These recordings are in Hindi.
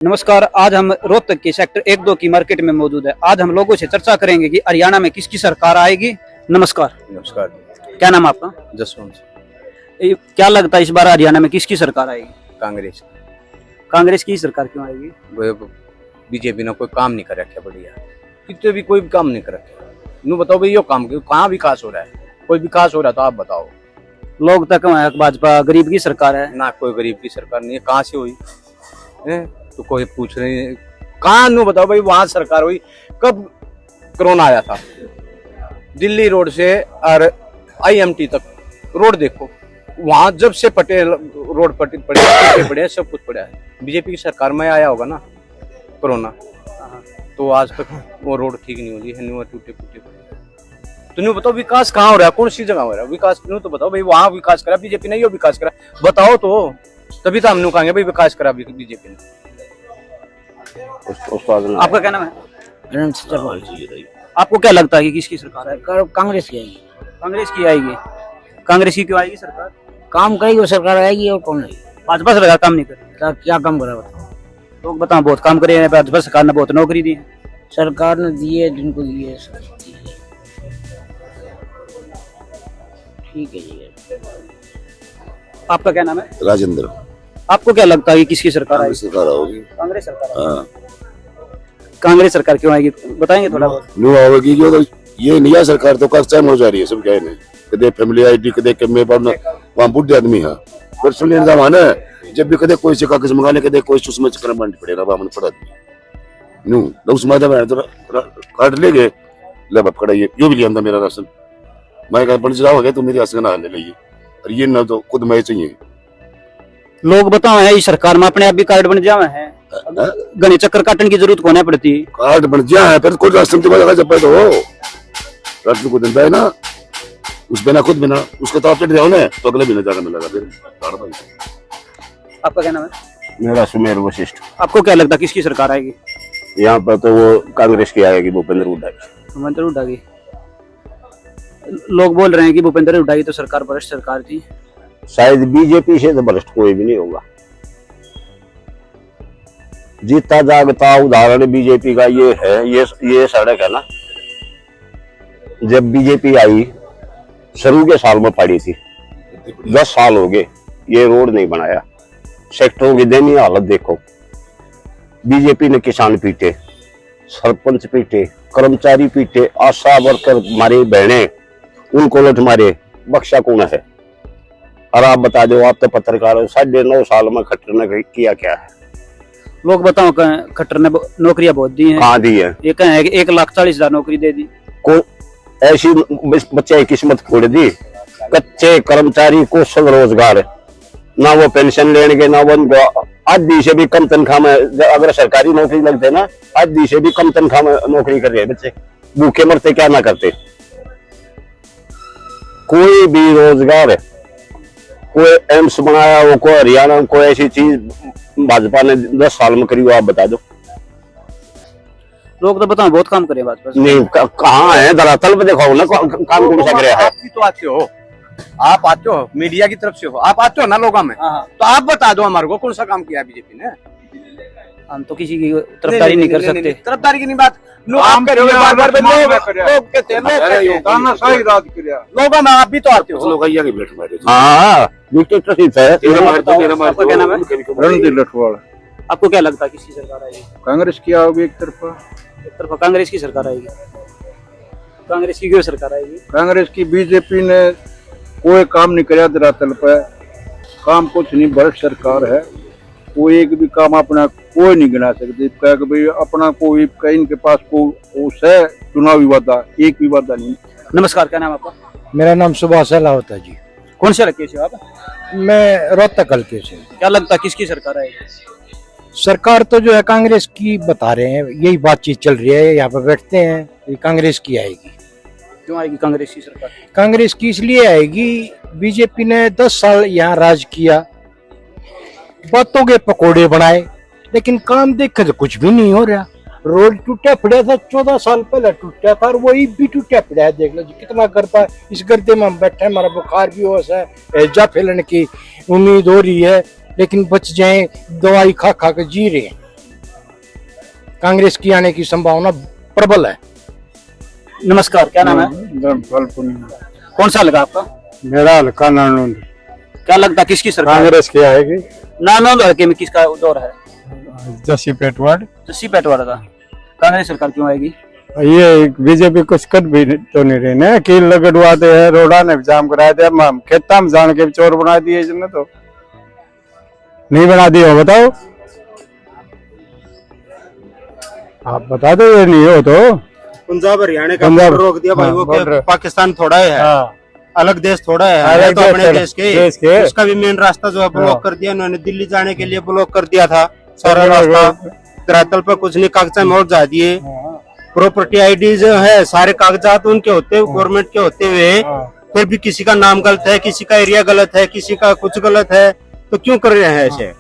नमस्कार। आज हम रोहतक के सेक्टर 1-2 की मार्केट में मौजूद है। आज हम लोगों से चर्चा करेंगे कि हरियाणा में किसकी सरकार आएगी। नमस्कार। नमस्कार। क्या नाम है आपका? जसवंत। क्या लगता है इस बार हरियाणा में किसकी सरकार आएगी? कांग्रेस। कांग्रेस की सरकार क्यों आएगी? बीजेपी ने कोई काम नहीं कर रखा बढ़िया, कितने भी कोई भी काम नहीं कर रखा। नू बताओ भाई, यो काम कहाँ विकास हो रहा है? कोई विकास हो रहा है तो आप बताओ। लोग तक भाजपा गरीब की सरकार है ना, कोई गरीब की सरकार नहीं है। कहाँ से हुई है? तो कोई पूछ रहे हैं कहाँ? नू बताओ भाई, वहां सरकार हुई कब? कोरोना आया था। दिल्ली रोड से और IMT तक रोड देखो, वहां जब से पटेल रोड पड़े सब कुछ पड़ा है। बीजेपी की सरकार में आया होगा ना कोरोना, तो आज तक वो रोड ठीक नहीं हुई है, टूटे फूटे। तो नहीं बताओ विकास कहाँ हो रहा है, कौन सी जगह हो रहा है विकास? नहीं तो बताओ भाई, वहां विकास करा बीजेपी ने, यो विकास करा बताओ तो, तभी तो हम लोग कहेंगे भाई विकास करा बीजेपी ने। आपका क्या नाम है? आपको क्या लगता है कि किसकी सरकार है? कांग्रेस की आएगी। कांग्रेस की आएगी। कांग्रेस की क्यों आएगी सरकार? काम करेगी वो सरकार आएगी, और कौन आएगी? भाजपा सरकार काम नहीं कर क्या काम करा बताओ? लोग बताओ बहुत काम करे हैं, भाजपा सरकार ने बहुत नौकरी दी है। सरकार ने दिए जिनको दिए सब दिए। ठीक है जी। आपका क्या नाम है? राजेंद्र। आपको क्या लगता है कि किसकी सरकार आएगी? सरकार होगी। कांग्रेस सरकार। हाँ। कांग्रेस सरकार क्यों आएगी बताएंगे थोड़ा बहुत? न्यू आवेगी जो तो ये नया सरकार तो कब टाइम हो जा रही है सब कहने, कदे फैमिली ID कदे कमे पर वहां बुढ़े आदमी है पर्सनल इंतजाम है। जब भी कदे कोई से कागज मंगाने कदे कोई सुषमा चक्र बंद पड़ेगा बामन पड़ा न्यू तो उसमें तो काट ले गए ले बाप खड़ा यो भी लिया मेरा राशन मैं कहा बन जा हो गया तो मेरी राशन ना ले लीजिए, और ये ना तो खुद मैं चाहिए। लोग बताओ है इस सरकार में अपने आप भी कार्ड बन जावे है, गणे चक्कर काटने की जरूरत कोने पड़ती। कार्ड बन गया है फिर कोई राशन तो जब तो राशन को दिन ना उस बिना खुद बिना उसको तो आप चढ़ जाओ ना तो अगले महीने जाकर मिलेगा फिर। आपका क्या नाम है? मेरा सुमेर वशिष्ठ। आपको क्या लगता है किसकी सरकार आएगी? यहाँ पर तो वो कांग्रेस की आएगी, भूपेंद्र हुड्डा की। भूपेंद्र हुड्डा की। लोग बोल रहे हैं कि भूपेंद्र हुड्डा की तो सरकार भ्रष्ट सरकार थी। शायद बीजेपी से तो भ्रष्ट कोई भी नहीं होगा। जीता जागता उदाहरण बीजेपी का ये है, ये सड़क है ना, जब बीजेपी आई शुरू के साल में पड़ी थी, 10 साल हो गए ये रोड नहीं बनाया। सेक्टरों की दयनीय हालत देखो। बीजेपी ने किसान पीटे, सरपंच पीटे, कर्मचारी पीटे, आशा वर्कर मारे, बहने उनको लठ मारे, बख्शा कौन है? और आप बता दो, आप तो पत्रकार हो, 9.5 साल में खट्टर ने किया क्या है? लोग बताओ खट्टर ने नौकरियां बहुत दी हैं। कहाँ दी है? ये कहें है कि 1,40,000 नौकरी दे दी। को ऐसी बच्चे की किस्मत खोड़ दी। कच्चे कर्मचारी को सब रोजगार, ना वो पेंशन लेने ना वो आधी से भी कम तनख्वाह में, अगर सरकारी नौकरी लगते ना आधी से भी कम तनख्वाह में नौकरी कर रहे बच्चे, भूखे मरते क्या ना करते। कोई भी रोजगार, कोई एम्स बनाया हो, कोई हरियाणा कोई ऐसी चीज भाजपा ने 10 साल में करी हो, आप बता दो। लोग तो बताओ बहुत काम करे भाजपा। नहीं कहाँ है धरातल पे देखो ना, काम कौन सा करे है? आप भी तो आते हो, आप आते हो मीडिया की तरफ से हो, आप आते हो ना लोगों में, तो आप बता दो हमारे को कौन सा काम किया बीजेपी ने। हम तो किसी की तरफदारी नहीं कर सकते। तरफदारी की नहीं बात, आप करोगे बार-बार लोग कहते हैं लोगों में आप भी तो आते हो। लोग आइया के ब्लेट मारे। हाँ डिक्टेटरशिप है। आपका क्या नाम है? रणधीर लठवाड़। आपको क्या लगता है किसकी सरकार आएगी? कांग्रेस की आओगी एक तरफा। एक तरफा कांग्रेस की सरकार आएगी। कांग्रेस की क्यों सरकार आएगी? कांग्रेस की बीजेपी ने कोई काम नहीं कराया धरातल पे, काम कुछ नहीं, भ्रष्ट सरकार है। कोई एक भी काम अपना कोई नहीं गिना सकते, कह के भाई अपना कोई कहीं इनके पास कोई चुनावी वादा एक भी वादा नहीं। नमस्कार, क्या नाम आपका? मेरा नाम सुभाष होता है जी। कौन से हल्के से हो आप? मैं रोहतक हल्के से। क्या लगता है किसकी सरकार आएगी? सरकार तो जो है कांग्रेस की बता रहे हैं, यही बातचीत चल रही है, यहाँ पे बैठते हैं, ये कांग्रेस की आएगी। क्यों आएगी कांग्रेस की सरकार? कांग्रेस की इसलिए आएगी, बीजेपी ने 10 साल यहाँ राज किया, बातों के पकोड़े बनाए, लेकिन काम देखे तो कुछ भी नहीं हो रहा। रोड टूटा पड़ा था, 14 साल पहले टूटा था, और वही भी टूटा पड़ा है। देख लो जी कितना गर्दा, इस गर्दे में हम बैठे, हमारा बुखार भी होश है, हैजा फैलने की उम्मीद हो रही है, लेकिन बच जाए, दवाई खा खा के जी रहे हैं। कांग्रेस की आने की संभावना प्रबल है। नमस्कार, क्या नाम है? कौन सा लगा आपका? मेरा हल्का नानून क्या लगता है किसकी सरकार? कांग्रेस की आएगी। नानौल हल्के में किसका दौर है? जसी पेटवाड़। जस्सी पेटवाड़ा का। कांग्रेस सरकार क्यों आएगी? ये बीजेपी कुछ कर भी तो नहीं रहे ना, कील लगड़वाते हैं, रोडा ने जाम कराए थे, हम खेता में जान के चोर बना दिए इसने, तो नहीं बना दिए हो बताओ, आप बता दो ये नहीं हो तो। पंजाब हरियाणा का पंजाब रोक दिया भाई, वो border। पाकिस्तान थोड़ा है, अलग देश थोड़ा है, अलग तो अपने देश देश के उसका भी मेन रास्ता जो है ब्लॉक कर दिया उन्होंने, दिल्ली जाने के लिए ब्लॉक कर दिया था सारा रास्ता, धरातल पर कुछ नहीं, कागजात में और जा दिए। प्रॉपर्टी आईडी जो है सारे कागजात उनके होते हुए, गवर्नमेंट के होते हुए, फिर भी किसी का नाम गलत है, किसी का एरिया गलत है, किसी का कुछ गलत है, तो क्यों कर रहे हैं ऐसे?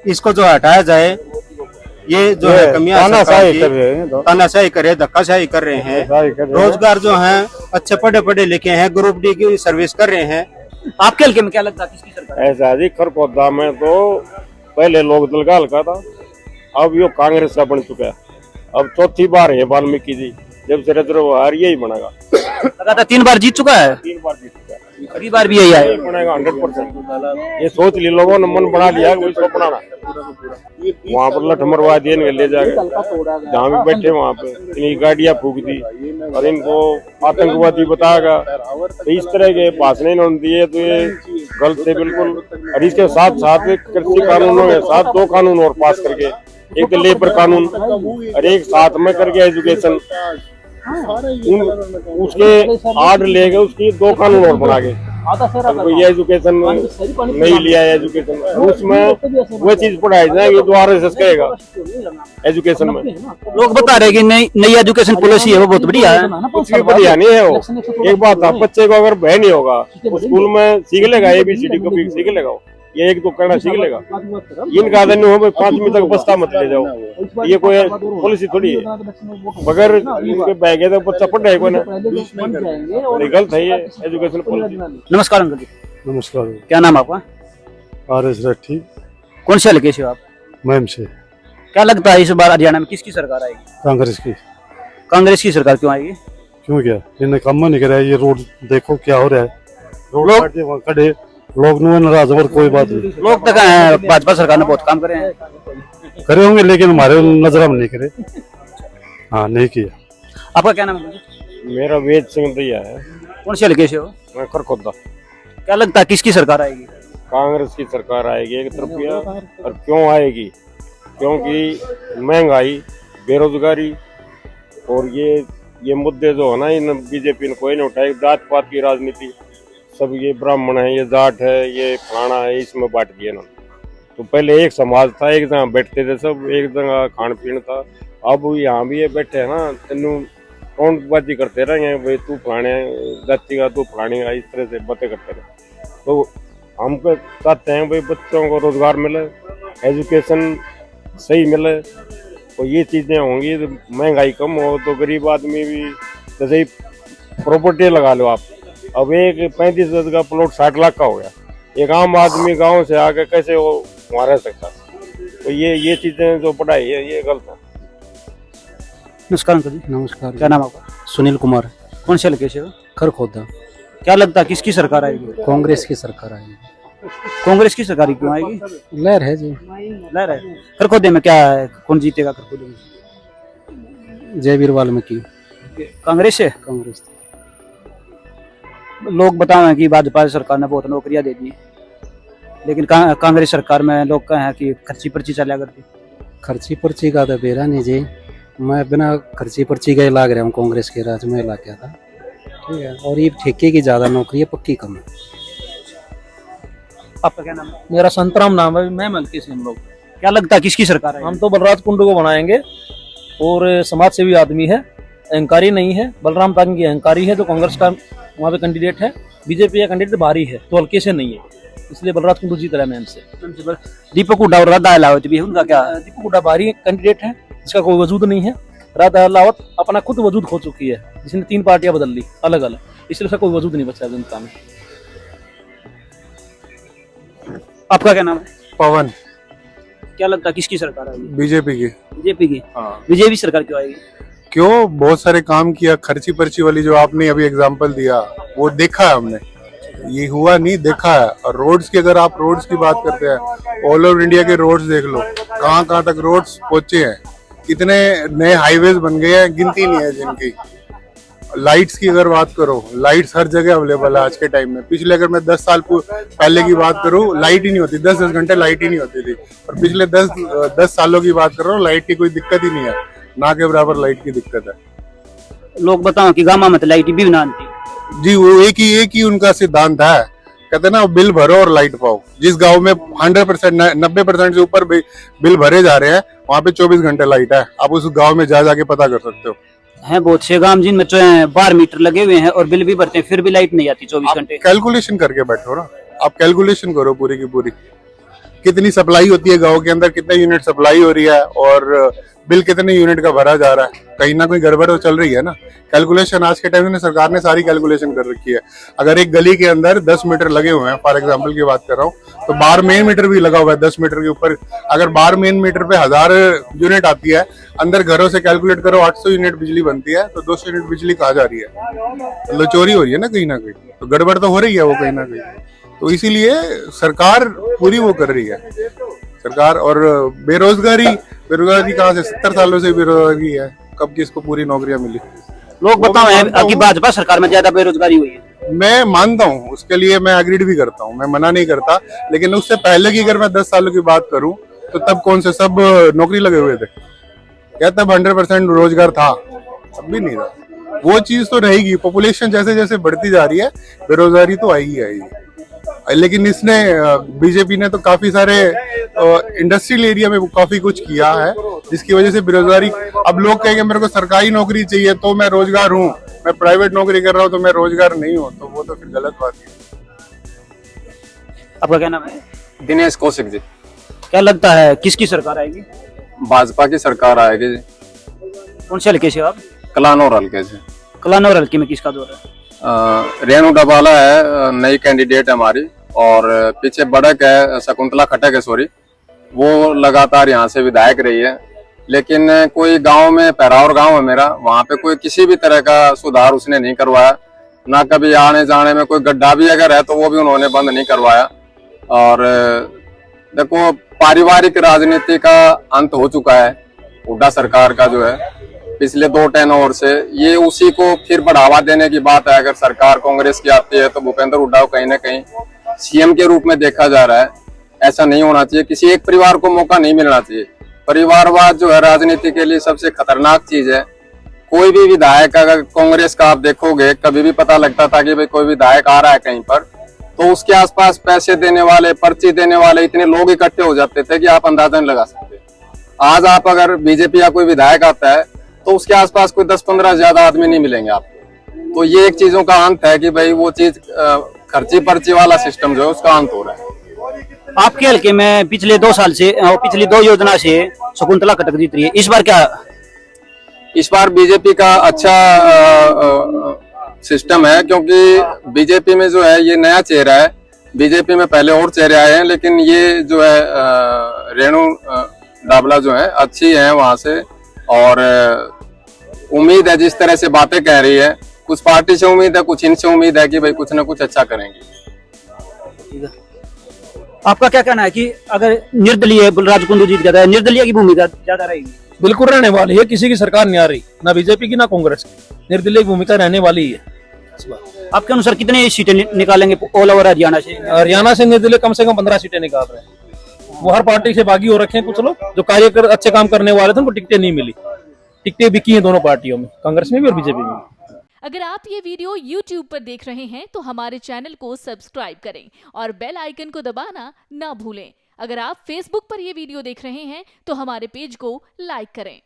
इसको जो हटाया जाए, ये जो है कमियां तानाशाही कर रहे हैं, धक्काशाही कर रहे हैं। रोजगार जो है अच्छे पढ़े पढ़े लिखे हैं, ग्रुप डी की सर्विस कर रहे हैं। आपके हल्के में क्या लगता है किसकी सरकार? ऐसा जी खरखोदा में तो पहले लोग दल का हल्का था, अब यो कांग्रेस का बन चुका है। अब चौथी बार है वाल्मीकि जी, जब से रिजर्व यही बनेगा। लगातार 3 बार जीत चुका है, 3 बार जीत चुका है, अगली बार भी यही आए। बनेगा 100%। ये सोच ली लोगों ने, मन बना लिया वही इसको बनाना। वहाँ पर लठ मरवा दिए, इनके ले जाके जहाँ भी बैठे वहाँ पे इनकी गाड़ियाँ फूक दी और इनको आतंकवादी बताएगा, तो इस तरह के भाषण इन्होंने दिए, तो ये गलत है बिल्कुल। और इसके साथ साथ कृषि कानूनों के साथ 2 कानून और पास करके, एक तो लेबर कानून और एक साथ में करके एजुकेशन, उसके आर्डर ले गए, उसकी 2 कानून और बना के। अब ये एजुकेशन नहीं लिया है, एजुकेशन उसमें वो चीज पढ़ाई जाएगी जो RSS कहेगा एजुकेशन में। लोग बता रहे कि नई एजुकेशन पॉलिसी है वो बहुत बढ़िया है। कुछ भी बढ़िया नहीं है वो। एक बात था, बच्चे को अगर भय नहीं होगा वो स्कूल में सीख लेगा, ABCD को भी सीख लेगा, ये 1-2 कहना सीख लेगा। इनका आदमी हो 5वीं तक बस्ता मत ले जाओ, ये कोई पॉलिसी थोड़ी है। बगैर इनके बैग है तो बच्चा पढ़ रहा है कोई ना, गलत है ये एजुकेशन पॉलिसी। नमस्कार अंकल जी। नमस्कार। क्या नाम आपका? RS रेड्डी। कौन से हल्के से हो आप? मैम से। क्या लगता है इस बार हरियाणा में किसकी सरकार आएगी? कांग्रेस की। कांग्रेस की सरकार क्यों आएगी? क्यों क्या इन्हें काम नहीं करा है, ये रोड देखो क्या हो रहा है, रोड खड़े लोग नाराज और कोई बात नहीं। लोग तो कहे हैं भाजपा सरकार ने बहुत काम करे हैं, करे होंगे लेकिन हमारे नजर में नहीं करे। हाँ नहीं किया। आपका क्या नाम है? मेरा वेद सिंह दैया है। कौन से हल्के से हो? मैं खरखोदा। क्या लगता है किसकी सरकार आएगी? कांग्रेस की सरकार आएगी एक तरफिया। और क्यों आएगी? क्योंकि महंगाई, बेरोजगारी और ये मुद्दे जो है ना, इन बीजेपी ने कोई नहीं उठाए। जात पात की राजनीति, सब ये ब्राह्मण है, ये जाट है, ये फलाना है, इसमें बांट दिया ना। तो पहले एक समाज था, एक जगह बैठते थे सब, एक जगह खान पीन था। अब यहाँ भी ये बैठे है ना, तेनू कौनबाजी करते रहेंगे, भाई तू फलाने जाति का, तू फलाने का, इस तरह से बातें करते रहे। तो हम चाहते हैं भाई बच्चों को रोजगार मिले, एजुकेशन सही मिले, तो ये चीजें होंगी तो महंगाई कम हो, तो गरीब आदमी भी, जैसे ही प्रॉपर्टी लगा लो आप, अब एक 35 गज का प्लॉट 60 लाख का हो गया। एक आम आदमी गांव से आके कैसे वो वहाँ रह सकता? तो ये चीजें जो पढ़ाई है ये गलत है। नमस्कार अंकल जी। नमस्कार। क्या नाम आपका? सुनील कुमार। कौन से हल्के से हो? खरखोदा। क्या लगता है किसकी सरकार आएगी? कांग्रेस की सरकार आएगी। कांग्रेस की सरकार क्यों आएगी? लहर है जी, लहर है। खरखोदे में क्या है, कौन जीतेगा खरखोदे में? जयवीर वाल्मीकि। कांग्रेस से? कांग्रेस। लोग बताए कि भाजपा सरकार ने बहुत नौकरियां दे दी, लेकिन कांग्रेस सरकार में लोग कहे हैं कि खर्ची पर्ची चला करती। खर्ची पर्ची का तो बेरा नहीं जी, मैं बिना खर्ची पर्ची का ही लाग रहा हूँ, कांग्रेस के राज में लाग गया था। ठीक है, और ये ठेके की ज्यादा नौकरी है, पक्की कम है। आपका क्या नाम है? मेरा संतराम नाम है, मैं मलकी से हम लोग। क्या लगता है किसकी सरकार है? हम तो बलराज कुंडू को बनाएंगे, और समाज सेवी आदमी है, अहंकारी नहीं है। बलराम तांगी अहंकारी है, तो कांग्रेस का वहाँ पे कैंडिडेट है। बीजेपी का कैंडिडेट भारी है, तो हल्के से नहीं है, इसलिए बलराज कुंडू जीत रहा है मैम से। दीपक हुड्डा और राधा अहलावत भी, उनका क्या? दीपक हुड्डा भारी कैंडिडेट है, जिसका कोई वजूद नहीं है। राधा अहलावत अपना खुद वजूद खो चुकी है, जिसने 3 पार्टियां बदल ली अलग अलग, इसलिए उसका कोई वजूद नहीं बचा जनता में। आपका क्या नाम है? पवन। क्या लगता है किसकी सरकार आएगी? बीजेपी की। बीजेपी की। हाँ। बीजेपी सरकार क्यों आएगी? क्यों, बहुत सारे काम किया। खर्ची पर्ची वाली जो आपने अभी एग्जांपल दिया वो देखा है हमने, ये हुआ नहीं, देखा है। और रोड्स की, अगर आप रोड्स की बात करते हैं, ऑल ओवर इंडिया के रोड्स देख लो, कहाँ कहाँ तक रोड्स पहुंचे हैं, कितने नए हाईवेज बन गए हैं, गिनती नहीं है जिनकी। लाइट्स की अगर बात करो, लाइट्स हर जगह अवेलेबल है आज के टाइम में। पिछले अगर मैं 10 साल पहले की बात करूं, लाइट ही नहीं होती, 10-10 घंटे लाइट ही नहीं होती थी। और पिछले 10 सालों की बात कर रहा हूँ, लाइट की कोई दिक्कत ही नहीं है, ना के बराबर लाइट की दिक्कत है। लोग बताओ कि गामा मत लाइट भी बनाती जी, वो एक ही उनका सिद्धांत है। कहते हैं ना, बिल भरो और लाइट पाओ। जिस गांव में 100% 90% से ऊपर बिल भरे जा रहे हैं, वहाँ पे 24 घंटे लाइट है। आप उस गांव में जाके पता कर सकते हो। हैं बहुत से गांव जिनमें 12 मीटर लगे हुए हैं और बिल भी भरते हैं, फिर भी लाइट नहीं आती 24 घंटे। कैलकुलेशन करके बैठो ना, आप कैलकुलेशन करो पूरी की पूरी, कितनी सप्लाई होती है गांव के अंदर, कितने यूनिट सप्लाई हो रही है और बिल कितने यूनिट का भरा जा रहा है। कहीं ना कोई गड़बड़ तो चल रही है ना। कैलकुलेशन आज के टाइम में सरकार ने सारी कैलकुलेशन कर रखी है। अगर एक गली के अंदर 10 मीटर लगे हुए हैं, फॉर एग्जांपल की बात कर रहा हूँ, तो बाहर मेन मीटर भी लगा हुआ है 10 मीटर के ऊपर। अगर बाहर मेन मीटर पे 1000 यूनिट आती है, अंदर घरों से कैलकुलेट करो 800 यूनिट बिजली बनती है, तो 200 यूनिट बिजली कहाँ जा रही है? मतलब चोरी हो रही है ना कहीं, तो गड़बड़ तो हो रही है वो कहीं ना कहीं। तो इसीलिए सरकार पूरी वो कर रही है सरकार। और बेरोजगारी कहाँ से, 70 सालों से बेरोजगारी है, कब किसको पूरी नौकरियां मिली? लोग बताओ कि भाजपा सरकार में ज्यादा बेरोजगारी हुई है। मैं मानता हूँ, उसके लिए मैं एग्रीड भी करता हूँ, मैं मना नहीं करता। लेकिन उससे पहले की अगर मैं 10 सालों की बात करूँ, तो तब कौन से सब नौकरी लगे हुए थे? क्या तब 100% रोजगार था? तब भी नहीं था। वो चीज तो रहेगी। पॉपुलेशन जैसे जैसे बढ़ती जा रही है, बेरोजगारी तो आएगी। लेकिन इसने, बीजेपी ने तो काफी सारे इंडस्ट्रियल एरिया में काफी कुछ किया है, जिसकी वजह से बेरोजगारी। अब लोग कहेंगे मेरे को सरकारी नौकरी चाहिए तो मैं रोजगार हूँ, मैं प्राइवेट नौकरी कर रहा हूँ तो मैं रोजगार नहीं हूँ, तो वो तो फिर गलत बात है। आपका क्या नाम है? दिनेश कौशिक जी। क्या लगता है किसकी सरकार आएगी? भाजपा की सरकार आएगी जी। कौन से हल्के से आप? कलानौर हल्के से। कलानौर हल्के में किसका दौर है? रेणु डबाला है, नई कैंडिडेट है हमारी। और पीछे बड़क है, शकुंतला खटक है, सॉरी, वो लगातार यहाँ से विधायक रही है। लेकिन कोई गांव में, पैरावर गांव है मेरा, वहाँ पे कोई किसी भी तरह का सुधार उसने नहीं करवाया। ना कभी आने जाने में कोई गड्ढा भी अगर है तो वो भी उन्होंने बंद नहीं करवाया। और देखो, पारिवारिक राजनीति का अंत हो चुका है हुड्डा सरकार का जो है पिछले 2 टेन्योर से। ये उसी को फिर बढ़ावा देने की बात है। अगर सरकार कांग्रेस की आती है तो भूपेंद्र हुड्डा को कहीं ना कहीं सीएम के रूप में देखा जा रहा है। ऐसा नहीं होना चाहिए, किसी एक परिवार को मौका नहीं मिलना चाहिए। परिवारवाद जो है राजनीति के लिए सबसे खतरनाक चीज है। कोई भी विधायक, अगर कांग्रेस का आप देखोगे, कभी भी पता लगता था कि भाई कोई विधायक आ रहा है कहीं पर, तो उसके आसपास पैसे देने वाले, पर्ची देने वाले इतने लोग इकट्ठे हो जाते थे कि आप अंदाजा नहीं लगा सकते। आज आप अगर बीजेपी का कोई विधायक आता है तो उसके आसपास कोई 10-15 ज्यादा आदमी नहीं मिलेंगे आपको। तो ये एक चीजों का अंत है कि भाई वो चीज, खर्ची पर्ची वाला सिस्टम जो है उसका अंत हो रहा है। आपके हल्के में पिछले 2 साल से, पिछली 2 योजना से शकुंतला खटक जीत रही है, इस बार क्या? इस बार बीजेपी का अच्छा सिस्टम है, क्योंकि बीजेपी में जो है ये नया चेहरा है। बीजेपी में पहले और चेहरे आए हैं, लेकिन ये जो है रेणु डाबला जो है अच्छी है वहां से। और उम्मीद है, जिस तरह से बातें कह रही है, कुछ पार्टी से उम्मीद है, कुछ इनसे उम्मीद है कि भाई कुछ ना कुछ अच्छा करेंगे। आपका क्या कहना है कि अगर निर्दलीय बलराज कुंडू जीत जाता है, निर्दलीय की भूमिका ज्यादा रहेगी? बिल्कुल रहने वाली है। किसी की सरकार नहीं आ रही, ना बीजेपी की ना कांग्रेस की। निर्दलीय की भूमिका रहने वाली ही है। आपके अनुसार कितने सीटें निकालेंगे ऑल ओवर हरियाणा से? हरियाणा से निर्दलीय कम से कम 15 सीटें निकाल रहे हैं। वो हर पार्टी से बागी हो रखे हैं। कुछ लोग जो अच्छे काम करने वाले थे उनको टिकटें नहीं मिली। टिकटें बिकी हैं दोनों पार्टियों में, कांग्रेस में भी और बीजेपी में भी। अगर आप ये वीडियो YouTube पर देख रहे हैं तो हमारे चैनल को सब्सक्राइब करें और बेल आइकन को दबाना ना भूलें। अगर आप Facebook पर ये वीडियो देख रहे हैं तो हमारे पेज को लाइक करें।